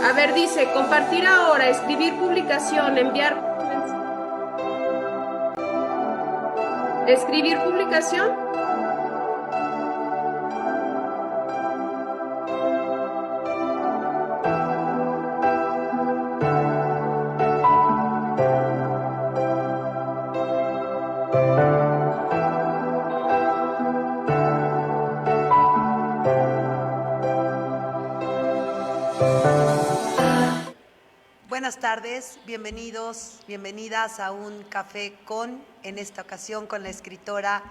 A ver, dice, compartir ahora, escribir publicación, enviar... ¿Escribir publicación? Buenas tardes, bienvenidos, bienvenidas a un café en esta ocasión con la escritora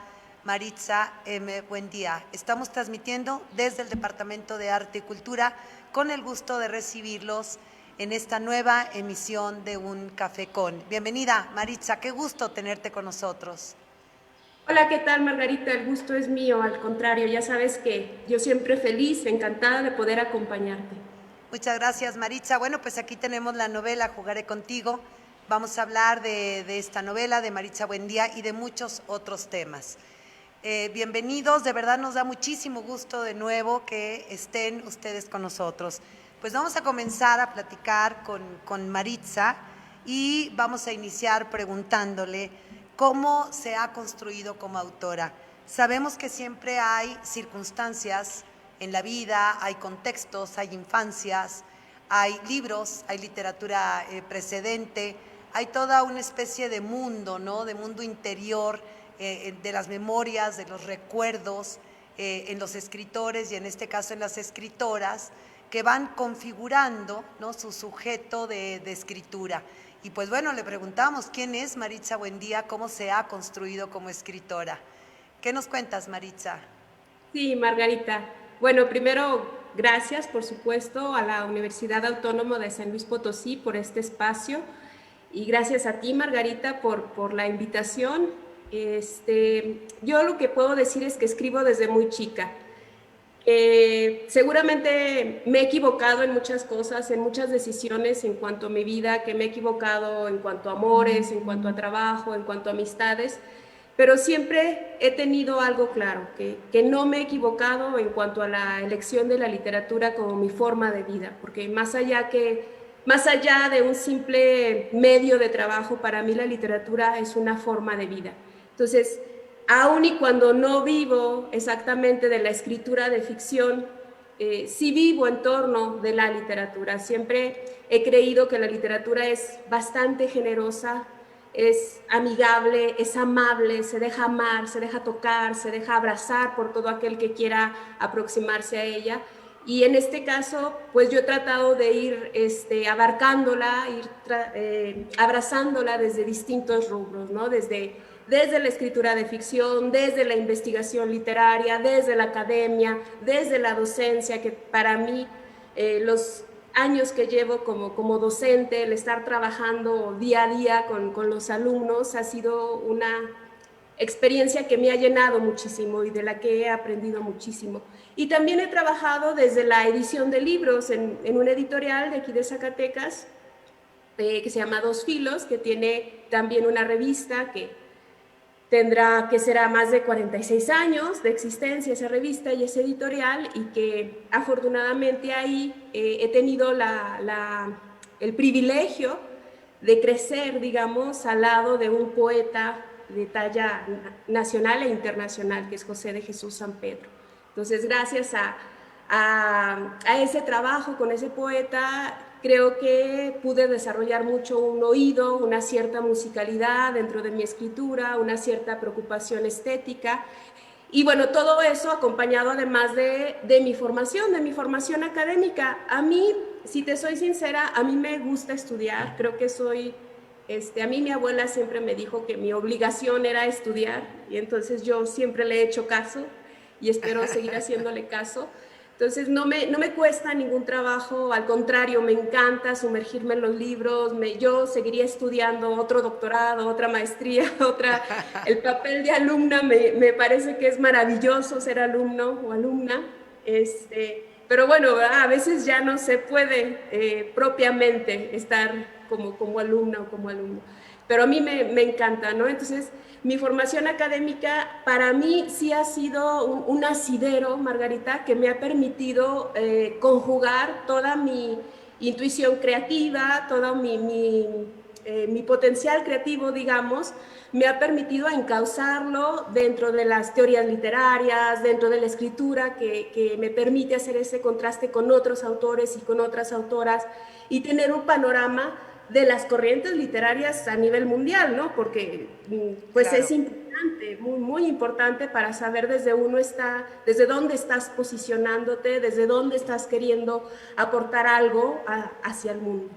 Maritza M. Buendía. Estamos transmitiendo desde el Departamento de Arte y Cultura con el gusto de recibirlos en esta nueva emisión de un café con. Bienvenida, Maritza, qué gusto tenerte con nosotros. Hola, ¿qué tal, Margarita? El gusto es mío, al contrario, ya sabes que yo siempre feliz, encantada de poder acompañarte. Muchas gracias, Maritza. Bueno, pues aquí tenemos la novela Jugaré contigo. Vamos a hablar de esta novela de Maritza Buendía y de muchos otros temas. Bienvenidos, de verdad nos da muchísimo gusto de nuevo que estén ustedes con nosotros. Pues vamos a comenzar a platicar con Maritza y vamos a iniciar preguntándole cómo se ha construido como autora. Sabemos que siempre hay circunstancias en la vida, hay contextos, hay infancias, hay libros, hay literatura precedente, hay toda una especie de mundo, ¿no? De mundo interior, de las memorias, de los recuerdos, en los escritores y en este caso en las escritoras, que van configurando, ¿no? Su sujeto de escritura. Y pues bueno, le preguntamos, ¿quién es Maritza Buendía? ¿Cómo se ha construido como escritora? ¿Qué nos cuentas, Maritza? Sí, Margarita. Bueno, primero, gracias, por supuesto, a la Universidad Autónoma de San Luis Potosí por este espacio y gracias a ti, Margarita, por la invitación. Yo lo que puedo decir es que escribo desde muy chica. Seguramente me he equivocado en muchas cosas, en muchas decisiones en cuanto a mi vida, que me he equivocado en cuanto a amores, en cuanto a trabajo, en cuanto a amistades, pero siempre he tenido algo claro, que no me he equivocado en cuanto a la elección de la literatura como mi forma de vida, porque más allá de un simple medio de trabajo, para mí la literatura es una forma de vida. Entonces, aun y cuando no vivo exactamente de la escritura de ficción, sí vivo en torno de la literatura. Siempre he creído que la literatura es bastante generosa, es amigable, es amable, se deja amar, se deja tocar, se deja abrazar por todo aquel que quiera aproximarse a ella. Y en este caso, pues yo he tratado de ir abarcándola, abrazándola desde distintos rubros, ¿no? Desde la escritura de ficción, desde la investigación literaria, desde la academia, desde la docencia, que para mí los años que llevo como docente, el estar trabajando día a día con los alumnos ha sido una experiencia que me ha llenado muchísimo y de la que he aprendido muchísimo. Y también he trabajado desde la edición de libros en una editorial de aquí de Zacatecas, que se llama Dos Filos, que tiene también una revista que será más de 46 años de existencia esa revista y esa editorial, y que afortunadamente ahí he tenido el privilegio de crecer, digamos, al lado de un poeta de talla nacional e internacional, que es José de Jesús San Pedro. Entonces, gracias a ese trabajo con ese poeta, creo que pude desarrollar mucho un oído, una cierta musicalidad dentro de mi escritura, una cierta preocupación estética. Y bueno, todo eso acompañado además de mi formación académica. A mí, si te soy sincera, a mí me gusta estudiar. Creo que a mí mi abuela siempre me dijo que mi obligación era estudiar, y entonces yo siempre le he hecho caso y espero seguir haciéndole caso. Entonces no me cuesta ningún trabajo, al contrario, me encanta sumergirme en los libros, yo seguiría estudiando otro doctorado, otra maestría, el papel de alumna me parece que es maravilloso ser alumno o alumna, pero bueno, a veces ya no se puede propiamente estar como alumna o como alumno, pero a mí me encanta, ¿no? Entonces, mi formación académica para mí sí ha sido un asidero, Margarita, que me ha permitido conjugar toda mi intuición creativa, todo mi potencial creativo, digamos, me ha permitido encauzarlo dentro de las teorías literarias, dentro de la escritura, que me permite hacer ese contraste con otros autores y con otras autoras y tener un panorama de las corrientes literarias a nivel mundial, ¿no? Porque pues Claro. es importante, muy, muy importante para saber desde dónde estás posicionándote, desde dónde estás queriendo aportar algo hacia el mundo.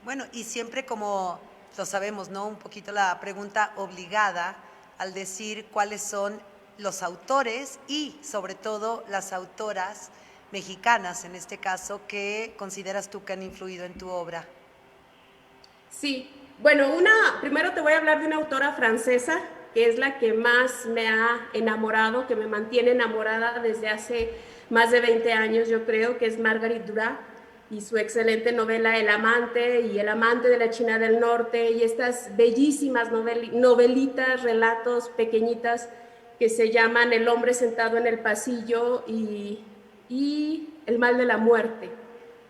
Bueno, y siempre como lo sabemos, ¿no? Un poquito la pregunta obligada al decir cuáles son los autores y sobre todo las autoras mexicanas, en este caso, que consideras tú que han influido en tu obra. Sí, bueno, primero te voy a hablar de una autora francesa que es la que más me ha enamorado, que me mantiene enamorada desde hace más de 20 años, yo creo, que es Marguerite Duras y su excelente novela El amante y El amante de la China del Norte y estas bellísimas novelitas, relatos pequeñitas que se llaman El hombre sentado en el pasillo y El mal de la muerte,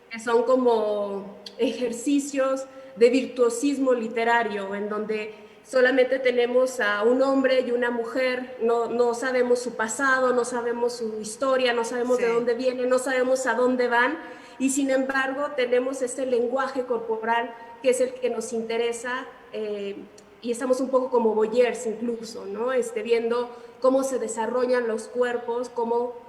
que son como ejercicios de virtuosismo literario, en donde solamente tenemos a un hombre y una mujer, no sabemos su pasado, no sabemos su historia, no sabemos Sí, de dónde vienen, no sabemos a dónde van, y sin embargo tenemos este lenguaje corporal que es el que nos interesa, y estamos un poco como voyeurs incluso, ¿no? Viendo cómo se desarrollan los cuerpos, cómo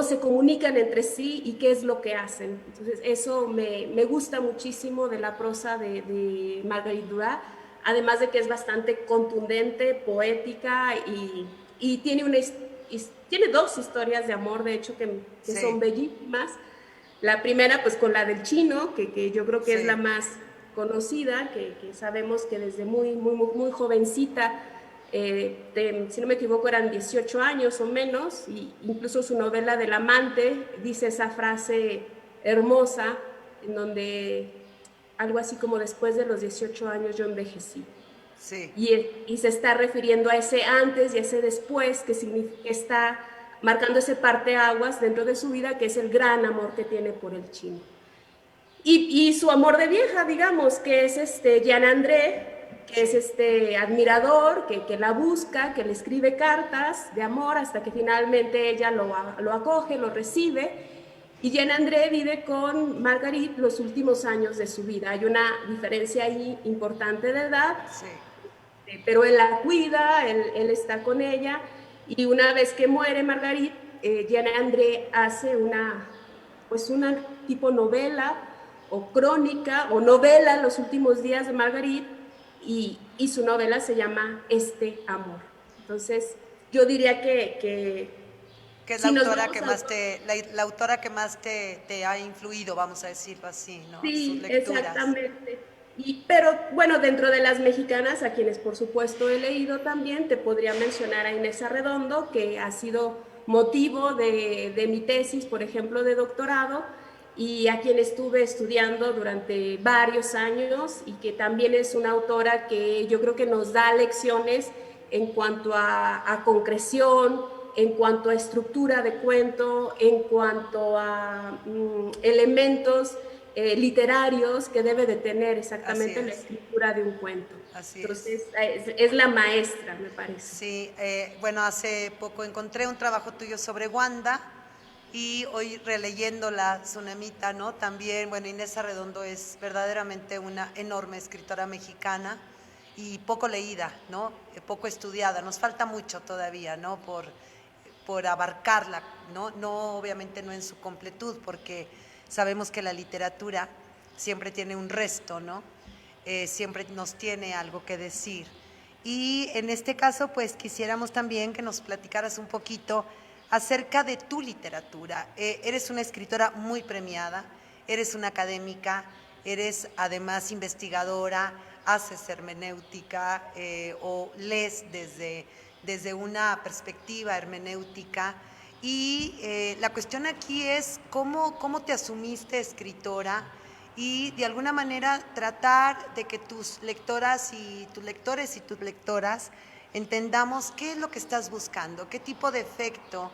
se comunican entre sí y qué es lo que hacen. Entonces, eso me gusta muchísimo de la prosa de Marguerite Duras, además de que es bastante contundente, poética y tiene dos historias de amor, de hecho, que sí, son bellísimas. La primera, pues con la del chino, que yo creo que es la sí. más conocida, que sabemos que desde muy, muy, muy, muy jovencita, si no me equivoco, eran 18 años o menos, y incluso su novela del amante dice esa frase hermosa, en donde algo así como después de los 18 años yo envejecí. Sí, Y se está refiriendo a ese antes y a ese después, que está marcando ese parteaguas dentro de su vida, que es el gran amor que tiene por el chino. Y su amor de vieja, digamos, que es Jean André, que es sí, admirador, que la busca, que le escribe cartas de amor hasta que finalmente ella lo acoge, lo recibe. Y Jean André vive con Marguerite los últimos años de su vida. Hay una diferencia ahí importante de edad, sí. pero él la cuida, él está con ella. Y una vez que muere Marguerite, Jean André hace pues una tipo novela o crónica o novela los últimos días de Marguerite y su novela se llama Este amor. Entonces, yo diría Que es la si nos autora vamos que a... más la autora que más te ha influido, vamos a decirlo así, ¿no? Sus Sí, lecturas. exactamente. Pero bueno, dentro de las mexicanas, a quienes por supuesto he leído también, te podría mencionar a Inés Arredondo, que ha sido motivo de mi tesis, por ejemplo, de doctorado, y a quien estuve estudiando durante varios años y que también es una autora que yo creo que nos da lecciones en cuanto a concreción, en cuanto a estructura de cuento, en cuanto a elementos literarios que debe de tener Así exactamente la es, escritura de un cuento. así es. Entonces, es la maestra, me parece. Sí, bueno, hace poco encontré un trabajo tuyo sobre Wanda y hoy releyendo la Tsunamita, ¿no? También, bueno, Inés Arredondo es verdaderamente una enorme escritora mexicana y poco leída, ¿no? Poco estudiada. Nos falta mucho todavía, ¿no? Por abarcarla, ¿no? No, obviamente no en su completud, porque sabemos que la literatura siempre tiene un resto, ¿no? Siempre nos tiene algo que decir. Y en este caso, pues quisiéramos también que nos platicaras un poquito acerca de tu literatura. Eres una escritora muy premiada, eres una académica, eres además investigadora, haces hermenéutica o lees desde una perspectiva hermenéutica. Y la cuestión aquí es cómo te asumiste escritora y de alguna manera tratar de que tus lectoras y tus lectores y tus lectoras entendamos qué es lo que estás buscando, qué tipo de efecto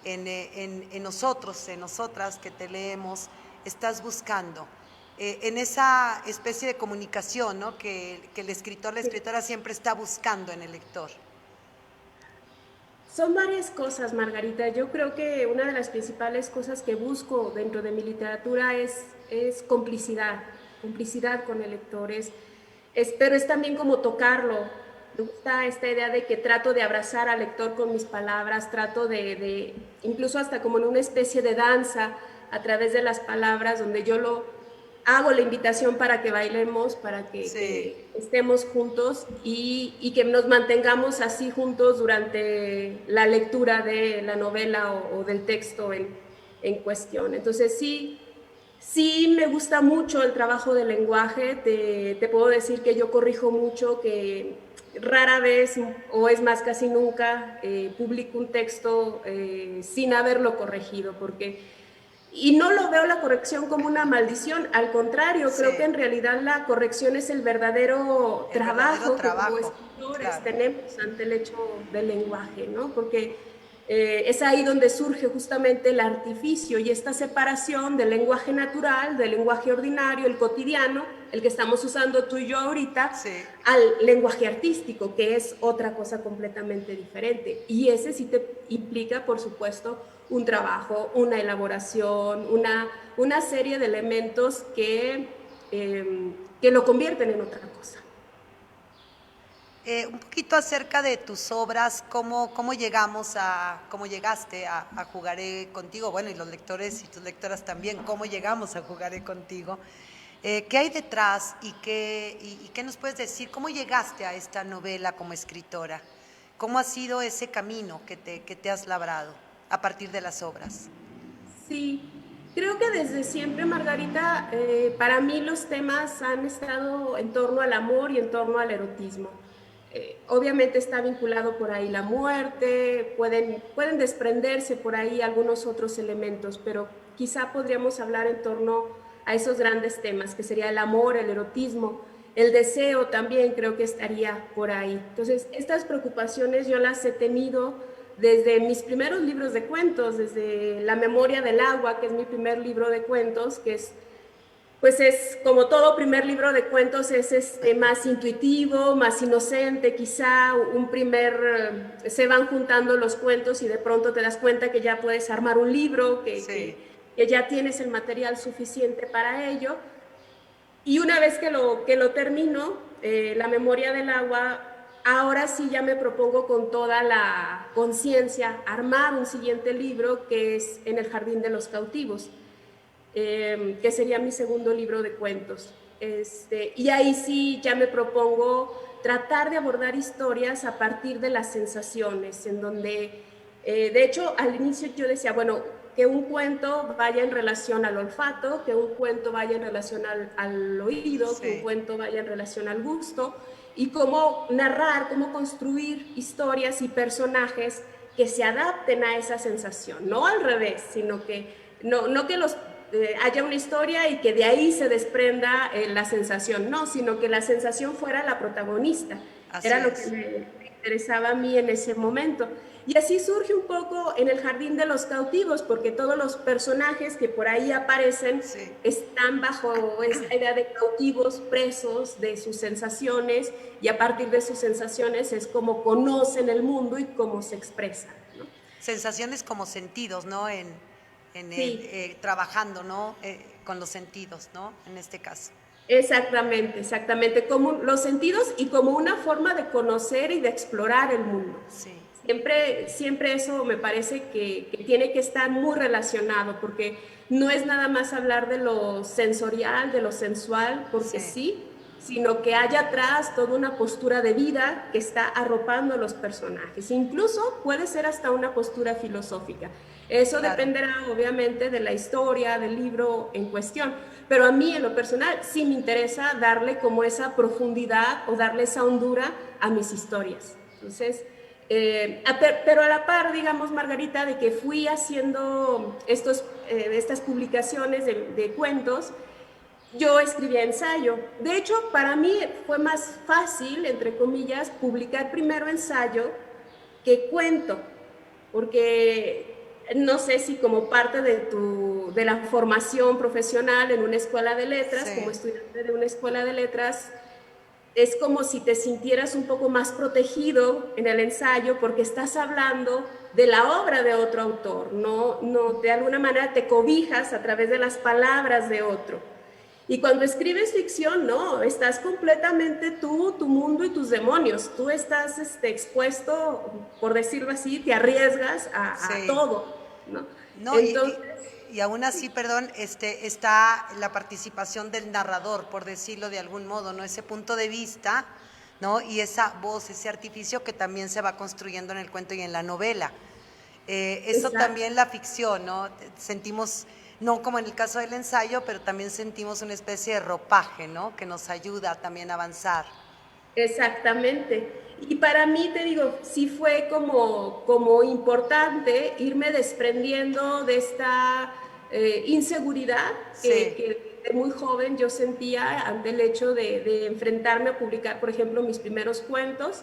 en nosotros, en nosotras que te leemos, estás buscando. en esa especie de comunicación, ¿no? Que el escritor, la escritora siempre está buscando en el lector. Son varias cosas, Margarita. Yo creo que una de las principales cosas que busco dentro de mi literatura es complicidad, complicidad con el lector, pero es también como tocarlo. Me gusta esta idea de que trato de abrazar al lector con mis palabras, trato incluso hasta como en una especie de danza a través de las palabras, donde yo hago la invitación para que bailemos, para que estemos juntos y que nos mantengamos así juntos durante la lectura de la novela o del texto en cuestión. Entonces sí me gusta mucho el trabajo del lenguaje, te puedo decir que yo corrijo mucho, que rara vez, o es más casi nunca, publico un texto sin haberlo corregido, y no lo veo la corrección como una maldición, al contrario, creo que en realidad la corrección es el verdadero trabajo que como escritores tenemos ante el hecho del lenguaje, ¿no? Porque es ahí donde surge justamente el artificio y esta separación del lenguaje natural, del lenguaje ordinario, el cotidiano, el que estamos usando tú y yo ahorita, al lenguaje artístico, que es otra cosa completamente diferente. Y ese sí te implica, por supuesto, un trabajo, una elaboración, una serie de elementos que lo convierten en otra cosa. Un poquito acerca de tus obras, cómo llegaste a Jugaré Contigo, bueno, y los lectores y tus lectoras también, cómo llegamos a Jugaré Contigo. ¿Qué hay detrás y qué nos puedes decir? ¿Cómo llegaste a esta novela como escritora? ¿Cómo ha sido ese camino que te has labrado a partir de las obras? Sí, creo que desde siempre, Margarita, para mí los temas han estado en torno al amor y en torno al erotismo. Obviamente está vinculado por ahí la muerte, pueden desprenderse por ahí algunos otros elementos, pero quizá podríamos hablar en torno a esos grandes temas, que sería el amor, el erotismo, el deseo también creo que estaría por ahí. Entonces, estas preocupaciones yo las he tenido desde mis primeros libros de cuentos, desde La memoria del agua, que es mi primer libro de cuentos, que es como todo primer libro de cuentos, es más intuitivo, más inocente, quizá se van juntando los cuentos y de pronto te das cuenta que ya puedes armar un libro, que ya tienes el material suficiente para ello. Y una vez que lo termino, La memoria del agua, ahora sí ya me propongo con toda la conciencia armar un siguiente libro que es En el jardín de los cautivos. Que sería mi segundo libro de cuentos. Y ahí sí ya me propongo tratar de abordar historias a partir de las sensaciones, en donde, de hecho, al inicio yo decía, bueno, que un cuento vaya en relación al olfato, que un cuento vaya en relación al oído, que un cuento vaya en relación al gusto, y cómo narrar, cómo construir historias y personajes que se adapten a esa sensación, no al revés, sino que no que haya una historia y que de ahí se desprenda la sensación, no, sino que la sensación fuera la protagonista. Era lo que me interesaba a mí en ese momento. Y así surge un poco En el jardín de los cautivos, porque todos los personajes que por ahí aparecen están bajo esta idea de cautivos, presos de sus sensaciones, y a partir de sus sensaciones es como conocen el mundo y cómo se expresan, ¿no? Sensaciones como sentidos, ¿no? Trabajando, ¿no? Con los sentidos, ¿no? En este caso. Exactamente, como los sentidos y como una forma de conocer y de explorar el mundo. Sí. Siempre eso me parece que tiene que estar muy relacionado, porque no es nada más hablar de lo sensorial, de lo sensual, porque sí, sino que hay atrás toda una postura de vida que está arropando a los personajes. Incluso puede ser hasta una postura filosófica. Eso dependerá obviamente de la historia, del libro en cuestión, pero a mí en lo personal sí me interesa darle como esa profundidad o darle esa hondura a mis historias. Entonces, pero a la par, digamos, Margarita, de que fui haciendo estas publicaciones de cuentos, yo escribía ensayo. De hecho, para mí fue más fácil, entre comillas, publicar primero ensayo que cuento, porque no sé si como parte de la formación profesional en una escuela de letras, Sí. como estudiante de una escuela de letras, es como si te sintieras un poco más protegido en el ensayo porque estás hablando de la obra de otro autor, no, de alguna manera te cobijas a través de las palabras de otro. Y cuando escribes ficción, no, estás completamente tú, tu mundo y tus demonios. Tú estás expuesto, por decirlo así, te arriesgas a Sí. todo, ¿no? No, Entonces, y aún así, perdón, está la participación del narrador, por decirlo de algún modo, ¿no? Ese punto de vista, ¿no? Y esa voz, ese artificio que también se va construyendo en el cuento y en la novela. Eso exacto. también la ficción, ¿no? Sentimos, no como en el caso del ensayo, pero también sentimos una especie de ropaje, ¿no? Que nos ayuda también a avanzar. Exactamente. Y para mí, te digo, sí fue como importante irme desprendiendo de esta inseguridad Sí, que de muy joven yo sentía ante el hecho de enfrentarme a publicar, por ejemplo, mis primeros cuentos,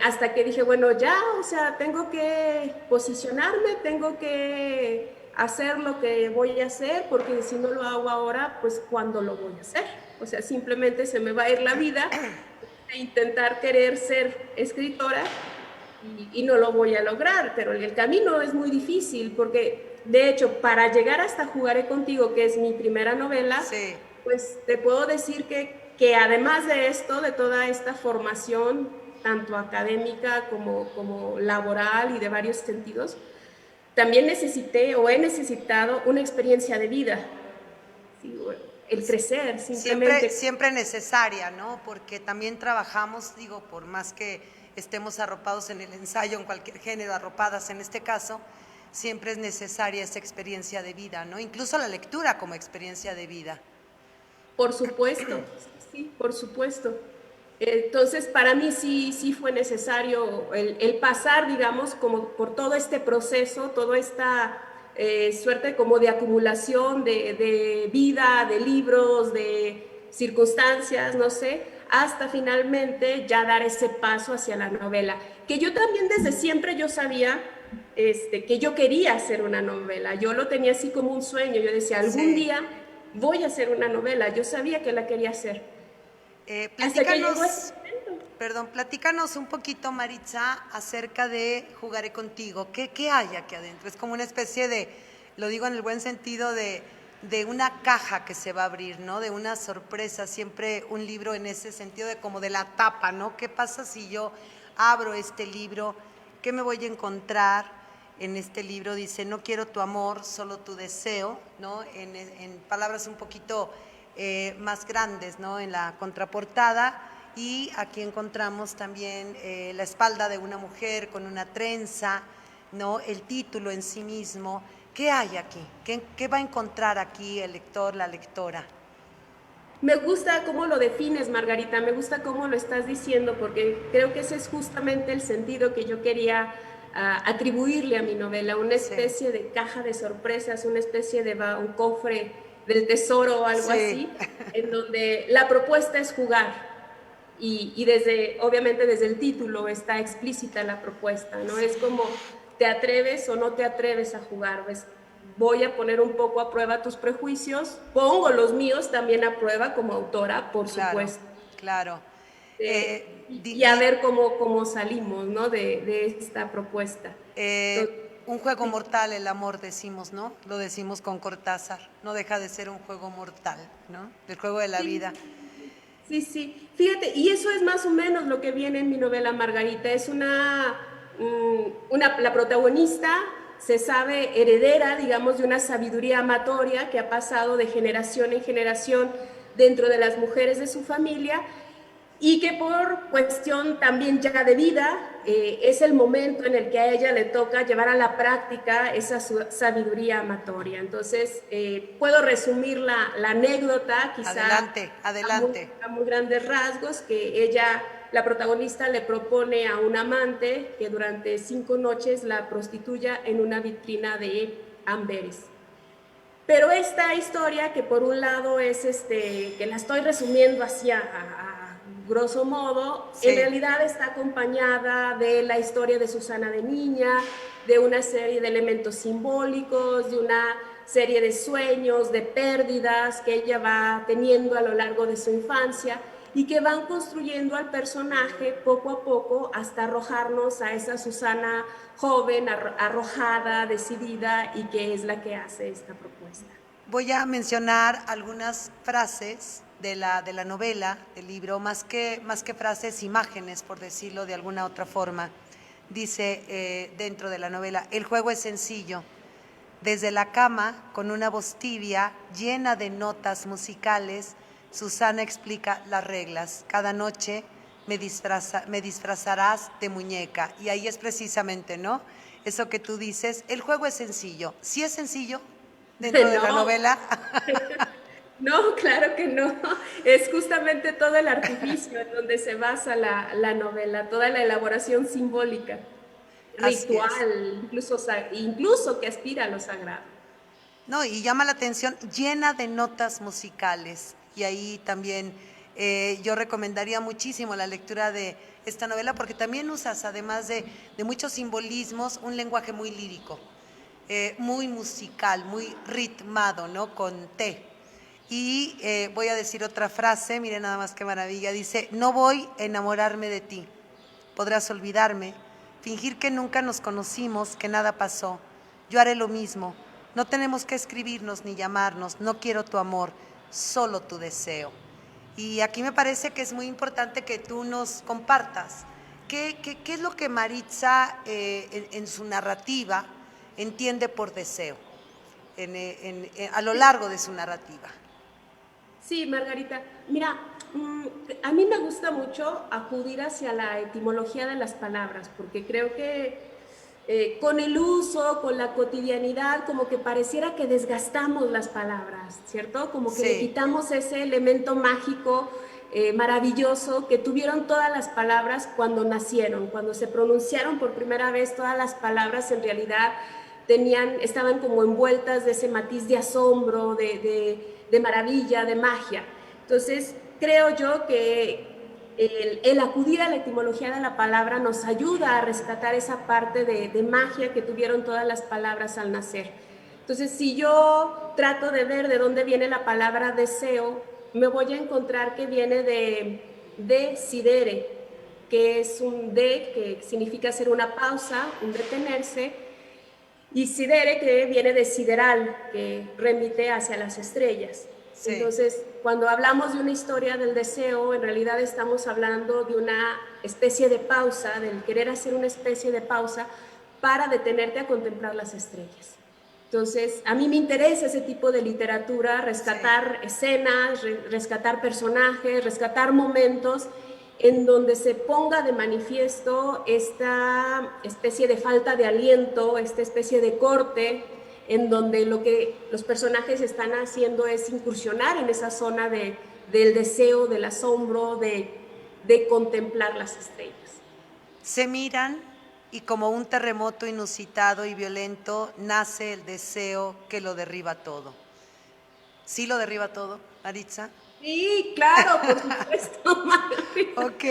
hasta que dije, bueno, ya, o sea, tengo que posicionarme, tengo que hacer lo que voy a hacer, porque si no lo hago ahora, pues ¿cuándo lo voy a hacer? O sea, simplemente se me va a ir la vida de intentar querer ser escritora y no lo voy a lograr, pero el camino es muy difícil porque, de hecho, para llegar hasta Jugaré contigo, que es mi primera novela, sí. pues te puedo decir que además de esto, de toda esta formación, tanto académica como laboral y de varios sentidos, también necesité o he necesitado una experiencia de vida, ¿sí? El crecer Siempre, simplemente. siempre necesaria, ¿no? Porque también trabajamos, digo, por más que estemos arropados en el ensayo, en cualquier género, arropadas en este caso, siempre es necesaria esa experiencia de vida, ¿no? Incluso la lectura como experiencia de vida. Por supuesto, sí, por supuesto. Entonces, para mí sí fue necesario el pasar, digamos, como por todo este proceso, toda esta suerte como de acumulación de vida, de libros, de circunstancias, no sé, hasta finalmente ya dar ese paso hacia la novela. Que yo también desde siempre yo sabía que yo quería hacer una novela. Yo lo tenía así como un sueño. Yo decía, algún Sí. día voy a hacer una novela. Yo sabía que la quería hacer. Hasta que llegó ese Platícanos, momento. perdón, platícanos un poquito, Maritza, acerca de Jugaré contigo. ¿Qué hay aquí adentro? Es como una especie de, lo digo en el buen sentido, de una caja que se va a abrir, ¿no? De una sorpresa, siempre un libro en ese sentido de como de la tapa, ¿no? ¿Qué pasa si yo abro este libro? ¿Qué me voy a encontrar? En este libro dice, no quiero tu amor, solo tu deseo, ¿no? En palabras un poquito más grandes, ¿no? En la contraportada, y aquí encontramos también la espalda de una mujer con una trenza, ¿no? El título en sí mismo. ¿Qué hay aquí? ¿Qué va a encontrar aquí el lector, la lectora? Me gusta cómo lo defines, Margarita, me gusta cómo lo estás diciendo, porque creo que ese es justamente el sentido que yo quería atribuirle a mi novela, una Sí, especie de caja de sorpresas, una especie de un cofre del tesoro o algo sí, así, en donde la propuesta es jugar. Y desde, obviamente desde el título está explícita la propuesta, ¿no? Es como, ¿te atreves o no te atreves a jugar? ¿Ves? Voy a poner un poco a prueba tus prejuicios, pongo los míos también a prueba como autora, por claro, supuesto, claro. y a ver cómo salimos, ¿no? De esta propuesta. Entonces, Un juego sí, mortal, el amor, decimos, ¿no? Lo decimos con Cortázar. No deja de ser un juego mortal, ¿no? El juego de la vida. sí, sí, sí. Fíjate, y eso es más o menos lo que viene en mi novela Margarita. Es la protagonista se sabe heredera, digamos, de una sabiduría amatoria que ha pasado de generación en generación dentro de las mujeres de su familia y que por cuestión también ya de vida es el momento en el que a ella le toca llevar a la práctica esa sabiduría amatoria. Entonces, puedo resumir la anécdota quizá Adelante, adelante. a muy grandes rasgos, que ella, la protagonista, le propone a un amante que durante 5 noches la prostituya en una vitrina de Amberes. Pero esta historia, que por un lado es que la estoy resumiendo así a grosso modo, en Sí, realidad está acompañada de la historia de Susana de niña, de una serie de elementos simbólicos, de una serie de sueños, de pérdidas que ella va teniendo a lo largo de su infancia y que van construyendo al personaje poco a poco hasta arrojarnos a esa Susana joven, arrojada, decidida, y que es la que hace esta propuesta. Voy a mencionar algunas frases de la novela, del libro, más que frases, imágenes, por decirlo de alguna otra forma. Dice dentro de la novela: el juego es sencillo. Desde la cama, con una voz tibia, llena de notas musicales, Susana explica las reglas. Cada noche me disfrazarás de muñeca. Y ahí es precisamente, ¿no? Eso que tú dices, el juego es sencillo. ¿Sí es sencillo dentro de la novela? No, claro que no. Es justamente todo el artificio en donde se basa la novela, toda la elaboración simbólica, Así es. ritual, incluso que aspira a lo sagrado. No, y llama la atención, llena de notas musicales. Y ahí también yo recomendaría muchísimo la lectura de esta novela, porque también usas, además de muchos simbolismos, un lenguaje muy lírico, muy musical, muy ritmado, ¿no? Con T. Y voy a decir otra frase, miren nada más qué maravilla. Dice: no voy a enamorarme de ti. Podrás olvidarme, fingir que nunca nos conocimos, que nada pasó. Yo haré lo mismo. No tenemos que escribirnos ni llamarnos. No quiero tu amor, solo tu deseo. Y aquí me parece que es muy importante que tú nos compartas qué es lo que Maritza en su narrativa entiende por deseo, a lo largo de su narrativa. Sí, Margarita. Mira, a mí me gusta mucho acudir hacia la etimología de las palabras, porque creo que con el uso, con la cotidianidad, como que pareciera que desgastamos las palabras, ¿cierto? Como que le Sí. quitamos ese elemento mágico, maravilloso que tuvieron todas las palabras cuando nacieron, cuando se pronunciaron por primera vez. Todas las palabras en realidad estaban como envueltas de ese matiz de asombro, de maravilla, de magia. Entonces, creo yo que el acudir a la etimología de la palabra nos ayuda a rescatar esa parte de magia que tuvieron todas las palabras al nacer. Entonces, si yo trato de ver de dónde viene la palabra deseo, me voy a encontrar que viene de sidere, que es un de, que significa hacer una pausa, un detenerse, y sidere, que viene de sideral, que remite hacia las estrellas. Sí. Entonces, cuando hablamos de una historia del deseo, en realidad estamos hablando de una especie de pausa, del querer hacer una especie de pausa para detenerte a contemplar las estrellas. Entonces, a mí me interesa ese tipo de literatura, rescatar escenas, rescatar personajes, rescatar momentos en donde se ponga de manifiesto esta especie de falta de aliento, esta especie de corte, en donde lo que los personajes están haciendo es incursionar en esa zona del deseo, del asombro, de contemplar las estrellas. Se miran y como un terremoto inusitado y violento nace el deseo que lo derriba todo. ¿Sí lo derriba todo, Maritza? Sí, claro, por supuesto, Margarita. Ok.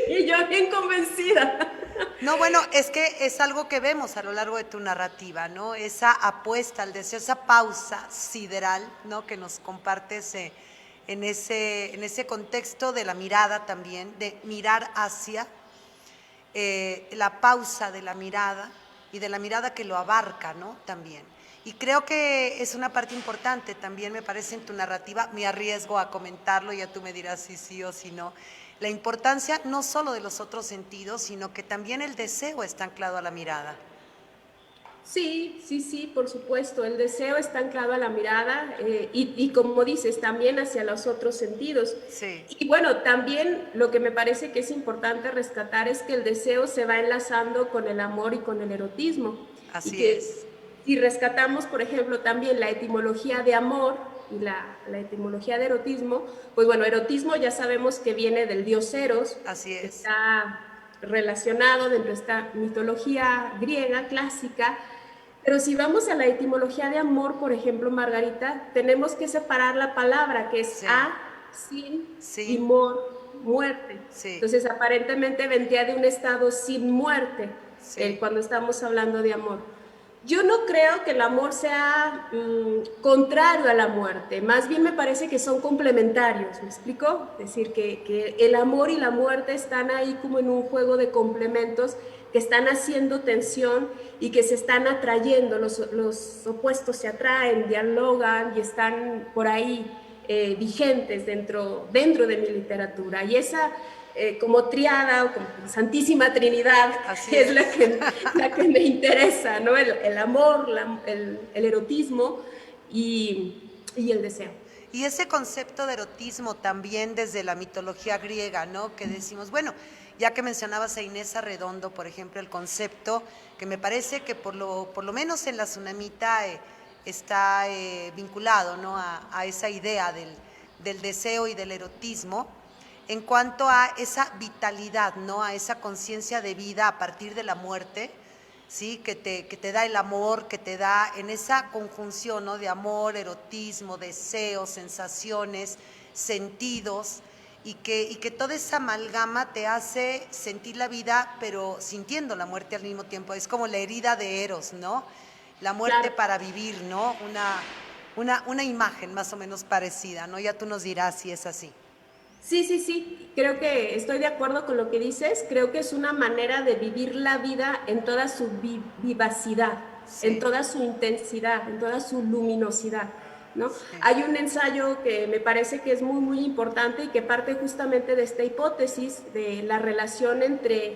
Y yo bien convencida. No, bueno, es que es algo que vemos a lo largo de tu narrativa, ¿no? Esa apuesta al deseo, esa pausa sideral, ¿no? Que nos compartes en ese contexto de la mirada también, de mirar hacia, la pausa de la mirada y de la mirada que lo abarca, ¿no? También. Y creo que es una parte importante también, me parece, en tu narrativa. Me arriesgo a comentarlo, ya tú me dirás si sí o si no. La importancia no solo de los otros sentidos, sino que también el deseo está anclado a la mirada. Sí, sí, sí, por supuesto. El deseo está anclado a la mirada, y como dices, también hacia los otros sentidos. Sí. Y bueno, también lo que me parece que es importante rescatar es que el deseo se va enlazando con el amor y con el erotismo. Y Así es. que si rescatamos, por ejemplo, también la etimología de amor y la etimología de erotismo, pues bueno, erotismo ya sabemos que viene del dios Eros, Así que es. está relacionado dentro de esta mitología griega clásica. Pero si vamos a la etimología de amor, por ejemplo, Margarita, tenemos que separar la palabra, que es Sí. a, sin, y Sí. mor, muerte. Sí. Entonces, aparentemente vendría de un estado sin muerte, Sí. cuando estamos hablando de amor. Yo no creo que el amor sea contrario a la muerte, más bien me parece que son complementarios, ¿me explico? Es decir, que el amor y la muerte están ahí como en un juego de complementos que están haciendo tensión y que se están atrayendo, los opuestos se atraen, dialogan y están por ahí vigentes dentro de mi literatura. Y esa como triada o como Santísima Trinidad Así es es. la que me interesa, ¿no? El amor, el erotismo y el deseo. Y ese concepto de erotismo también desde la mitología griega, ¿no? Que decimos, bueno, ya que mencionabas a Inés Arredondo, por ejemplo, el concepto que me parece que por lo menos en la Tsunamita está vinculado, ¿no? A esa idea del deseo y del erotismo en cuanto a esa vitalidad, ¿no? A esa conciencia de vida a partir de la muerte, ¿sí? Que te da el amor, que te da en esa conjunción, ¿no? De amor, erotismo, deseos, sensaciones, sentidos, y que toda esa amalgama te hace sentir la vida, pero sintiendo la muerte al mismo tiempo. Es como la herida de Eros, ¿no? La muerte Claro. para vivir, ¿no? Una imagen más o menos parecida, ¿no? Ya tú nos dirás si es así. Sí, sí, sí, creo que estoy de acuerdo con lo que dices, creo que es una manera de vivir la vida en toda su vivacidad, en Sí, toda su intensidad, en toda su luminosidad, ¿no? sí, Hay un ensayo que me parece que es muy, muy importante y que parte justamente de esta hipótesis de la relación entre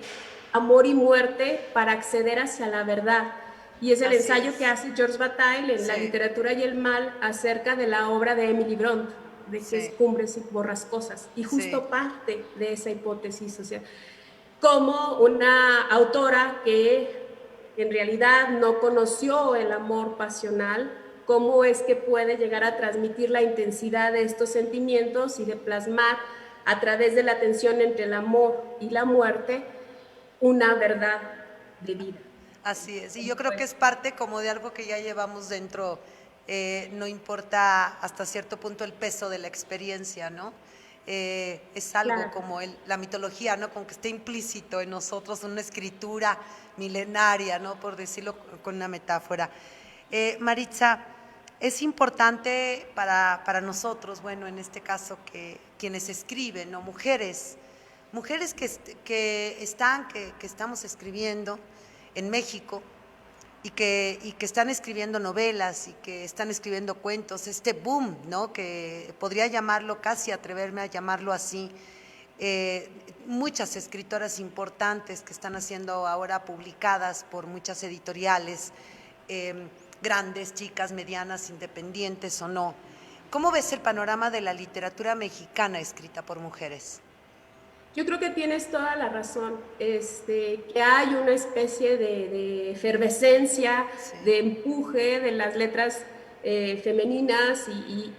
amor y muerte para acceder hacia la verdad. Y es el así ensayo que es. hace George Bataille en La Sí, literatura y el mal acerca de la obra de Emily Bront, de que es sí, Cumbres y Borrascosas. Y sí, justo parte de esa hipótesis, o sea, como una autora que en realidad no conoció el amor pasional, cómo es que puede llegar a transmitir la intensidad de estos sentimientos y de plasmar a través de la tensión entre el amor y la muerte una verdad de vida. así es. Y yo creo que Pues, es parte como de algo que ya llevamos dentro, no importa hasta cierto punto el peso de la experiencia, ¿no? Es algo claro. como la mitología, ¿no? Como que está implícito en nosotros, una escritura milenaria, ¿no? Por decirlo con una metáfora. Maritza, es importante para nosotros, bueno, en este caso que quienes escriben, ¿no? Mujeres que estamos escribiendo en México y que están escribiendo novelas y que están escribiendo cuentos, este boom, ¿no? Que podría llamarlo, casi atreverme a llamarlo así, eh, muchas escritoras importantes que están haciendo ahora publicadas por muchas editoriales, eh, grandes, chicas, medianas, independientes o no. ¿Cómo ves el panorama de la literatura mexicana escrita por mujeres? Yo creo que tienes toda la razón, que hay una especie de efervescencia, Sí, de empuje de las letras femeninas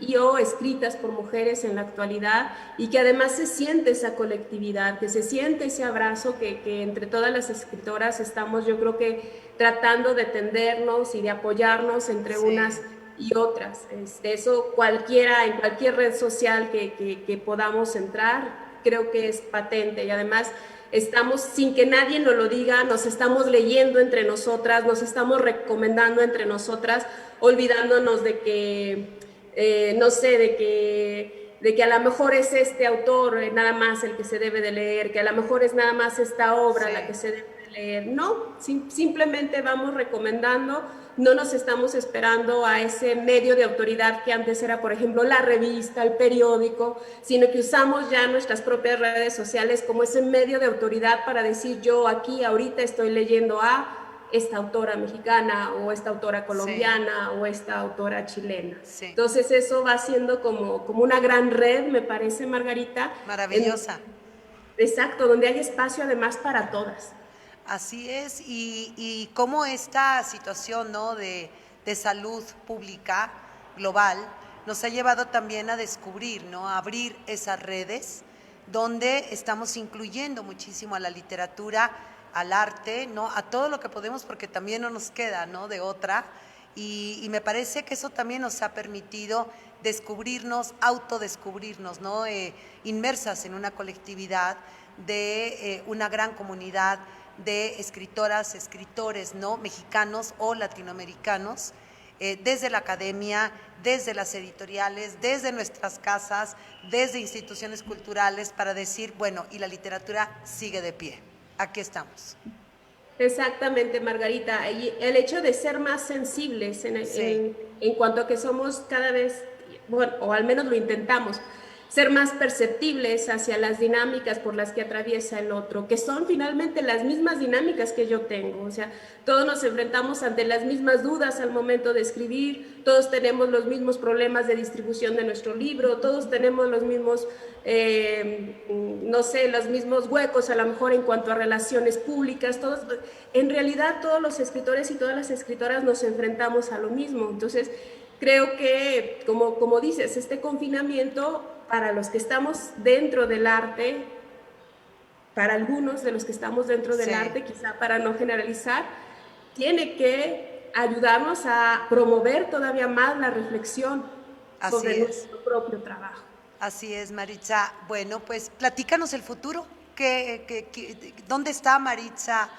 y o escritas por mujeres en la actualidad y que además se siente esa colectividad, que se siente ese abrazo que entre todas las escritoras estamos, yo creo que tratando de tendernos y de apoyarnos entre sí. unas y otras. Eso cualquiera, en cualquier red social que podamos entrar, creo que es patente y además estamos, sin que nadie nos lo diga, nos estamos leyendo entre nosotras, nos estamos recomendando entre nosotras, olvidándonos de que, no sé, de que a lo mejor es este autor nada más el que se debe de leer, que a lo mejor es nada más esta obra la que Sí, se debe de leer. No, simplemente vamos recomendando, no nos estamos esperando a ese medio de autoridad que antes era, por ejemplo, la revista, el periódico, sino que usamos ya nuestras propias redes sociales como ese medio de autoridad para decir yo aquí ahorita estoy leyendo a esta autora mexicana o esta autora sí, colombiana o esta autora chilena. sí. Entonces eso va siendo como una gran red, me parece, Margarita, en, Maravillosa. exacto, donde hay espacio además para todas. Así es, y cómo esta situación, ¿no? de salud pública global nos ha llevado también a descubrir, ¿no? A abrir esas redes donde estamos incluyendo muchísimo a la literatura, al arte, ¿no? A todo lo que podemos porque también no nos queda, ¿no? De otra. Y me parece que eso también nos ha permitido descubrirnos, autodescubrirnos, ¿no? Inmersas en una colectividad de una gran comunidad de escritoras, escritores, ¿no?, mexicanos o latinoamericanos, desde la academia, desde las editoriales, desde nuestras casas, desde instituciones culturales, para decir, bueno, y la literatura sigue de pie. Aquí estamos. Exactamente, Margarita. Y el hecho de ser más sensibles en cuanto a que somos cada vez, bueno, o al menos lo intentamos, ser más perceptibles hacia las dinámicas por las que atraviesa el otro, que son finalmente las mismas dinámicas que yo tengo. O sea, todos nos enfrentamos ante las mismas dudas al momento de escribir, todos tenemos los mismos problemas de distribución de nuestro libro, todos tenemos los mismos, no sé, los mismos huecos a lo mejor en cuanto a relaciones públicas. Todos, en realidad todos los escritores y todas las escritoras nos enfrentamos a lo mismo. Entonces, creo que, como dices, este confinamiento, para los que estamos dentro del arte, para algunos de los que estamos dentro del arte, quizá para no generalizar, tiene que ayudarnos a promover todavía más la reflexión sobre nuestro propio trabajo. Así es, Maritza. Bueno, pues platícanos el futuro. ¿Dónde está Maritza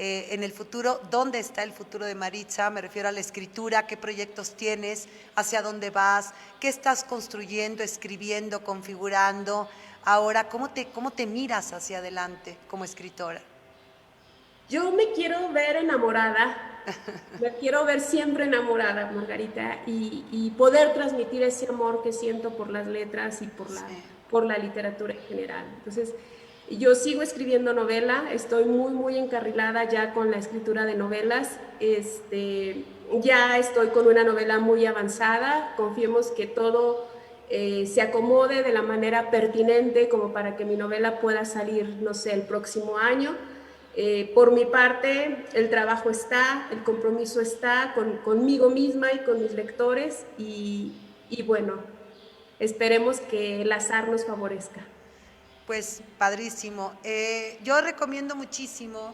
en el futuro? ¿Dónde está el futuro de Maritza? Me refiero a la escritura. ¿Qué proyectos tienes? ¿Hacia dónde vas? ¿Qué estás construyendo, escribiendo, configurando? Ahora, ¿cómo te miras hacia adelante como escritora? Yo me quiero ver enamorada, me quiero ver siempre enamorada, Margarita, y poder transmitir ese amor que siento por las letras y por la literatura en general. Entonces, yo sigo escribiendo novela, estoy muy encarrilada ya con la escritura de novelas. Ya estoy con una novela muy avanzada, confiemos que todo se acomode de la manera pertinente como para que mi novela pueda salir, no sé, el próximo año. Por mi parte, el trabajo está, el compromiso está conmigo misma y con mis lectores, y bueno, esperemos que el azar nos favorezca. Pues padrísimo. Yo recomiendo muchísimo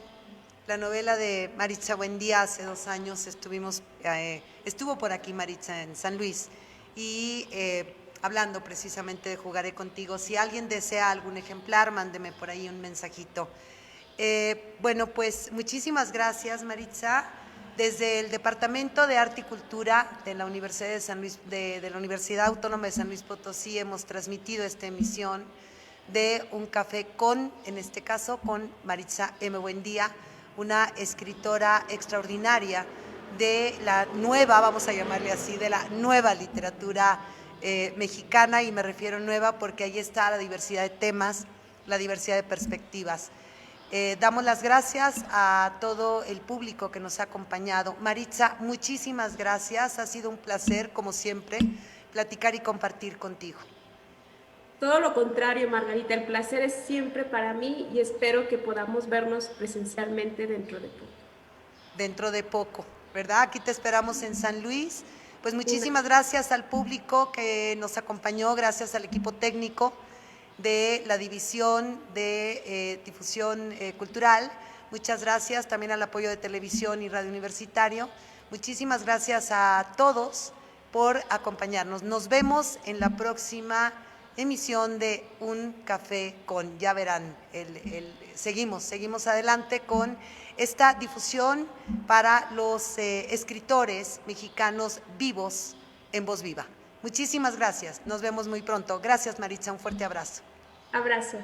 la novela de Maritza Buendía. Hace 2 años estuvo por aquí Maritza en San Luis, y hablando precisamente de Jugaré Contigo. Si alguien desea algún ejemplar, mándeme por ahí un mensajito. Bueno, pues muchísimas gracias, Maritza. Desde el Departamento de Arte y Cultura de la Universidad de San Luis, de la Universidad Autónoma de San Luis Potosí, hemos transmitido esta emisión de Un Café con, en este caso, con Maritza M. Buendía, una escritora extraordinaria de la nueva, vamos a llamarle así, de la nueva literatura mexicana, y me refiero nueva porque ahí está la diversidad de temas, la diversidad de perspectivas. Damos las gracias a todo el público que nos ha acompañado. Maritza, muchísimas gracias, ha sido un placer, como siempre, platicar y compartir contigo. Todo lo contrario, Margarita, el placer es siempre para mí, y espero que podamos vernos presencialmente dentro de poco. Dentro de poco, ¿verdad? Aquí te esperamos en San Luis. Pues muchísimas gracias al público que nos acompañó, gracias al equipo técnico de la División de Difusión Cultural. Muchas gracias también al apoyo de Televisión y Radio Universitario. Muchísimas gracias a todos por acompañarnos. Nos vemos en la próxima emisión de Un Café con. Ya verán, seguimos adelante con esta difusión para los escritores mexicanos vivos en voz viva. Muchísimas gracias, nos vemos muy pronto. Gracias, Maritza, un fuerte abrazo. Abrazo.